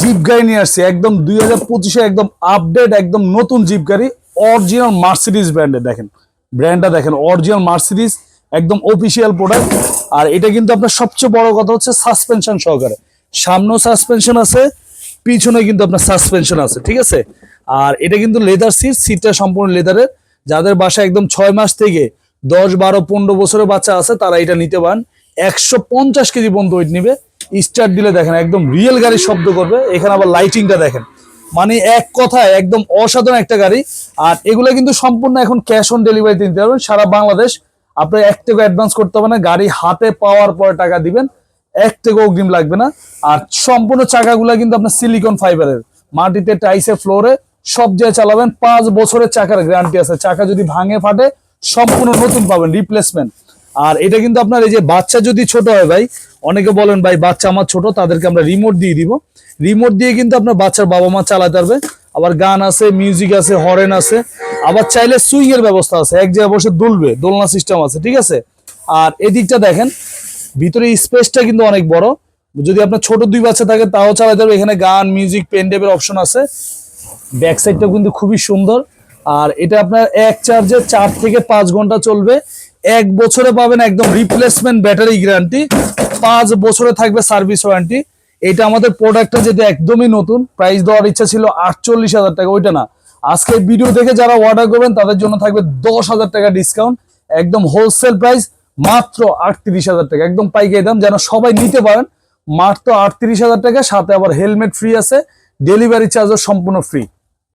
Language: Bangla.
জিপ গাড়ি নিয়ে আসছি একদম 2025 একদম আপডেট একদম নতুন জিপ গাড়ি অরিজিনাল মার্সিডিজ ব্র্যান্ডের। দেখেন ব্র্যান্ডটা দেখেন, অরিজিনাল মার্সিডিজ একদম অফিসিয়াল প্রোডাক্ট। আর এটা কিন্তু আপনার সবচেয়ে বড় কথা হচ্ছে সাসপেনশন সহকারে, সামনেও সাসপেনশন আছে, পিছনে কিন্তু আপনার সাসপেনশন আছে, ঠিক আছে। আর এটা কিন্তু লেদার সিটটা সম্পূর্ণ লেদারের। যাদের বাসায় একদম 6 মাস থেকে 10, 12, 15 বছরের বাচ্চা আছে তারা এটা নিতে পারেন। 150 কেজি পর্যন্ত ওয়েট নিবে। স্টার্ট দিলে দেখেন একদম রিয়েল গাড়ির শব্দ করবে। এখানে আবার লাইটিংটা দেখেন, মানে এক কথায় একদম অসাধারণ একটা গাড়ি। আর এগুলো কিন্তু সম্পূর্ণ এখন ক্যাশ অন ডেলিভারিতে নিতে পারবেন সারা বাংলাদেশ। আপনার 1 টাকা অ্যাডভান্স করতে হবে না, গাড়ি হাতে পাওয়ার পরে টাকা দিবেন, 1 টাকা অগ্রিম লাগবে না। আর সম্পূর্ণ চাকাগুলা কিন্তু আপনার সিলিকন ফাইবারের, মাটিতে টাইসে ফ্লোরে সব জায়গায় চালাবেন। 5 বছরের চাকার গ্যারান্টি আছে, চাকা যদি ভাঙে ফাটে সম্পূর্ণ নতুন পাবেন, রিপ্লেসমেন্ট। আর এটা কিন্তু আপনার এই যে বাচ্চা যদি ছোট হয়, ভাই অনেকে বলেন ভাই বাচ্চা আমার ছোট, তাদেরকে আমরা রিমোট দিয়ে দিব। রিমোট দিয়ে কিন্তু আপনার বাচ্চার বাবা মা চালাতে পারবে। আবার গান আছে, মিউজিক আছে, হরেন আছে, আবার চাইলে সুইং এর ব্যবস্থা আছে, এক জায়গায় বসে দুলবে, দোলনা সিস্টেম আছে, ঠিক আছে। আর এদিকটা দেখেন, ভিতরে স্পেসটা কিন্তু অনেক বড়। যদি আপনার ছোট 2 বাচ্চা থাকে তাও চালাতে পারবে। এখানে গান, মিউজিক, পেন ড্রাইভের অপশন আছে। ব্যাক সাইডটা কিন্তু খুবই সুন্দর। আর এটা আপনার এক চার্জে 4 থেকে 5 ঘন্টা চলবে। 1 বছরে পাবেন একদম রিপ্লেসমেন্ট ব্যাটারি গ্যারান্টি, 5 বছরে থাকবে সার্ভিস ওয়ারেন্টি। এটা আমাদের প্রোডাক্টটা যেটা একদমই নতুন, প্রাইস দেওয়ার ইচ্ছা ছিল 48,000 টাকা, ওইটা না। আজকে ভিডিও দেখে যারা অর্ডার করবেন তাদের জন্য থাকবে 10,000 টাকা ডিসকাউন্ট, একদম হোলসেল প্রাইস মাত্র 38,000 টাকা, একদম পাইকারি দাম, যেন সবাই নিতে পারেন। মাত্র 38,000 টাকা, সাথে আবার হেলমেট ফ্রি আছে, ডেলিভারি চার্জও সম্পূর্ণ ফ্রি।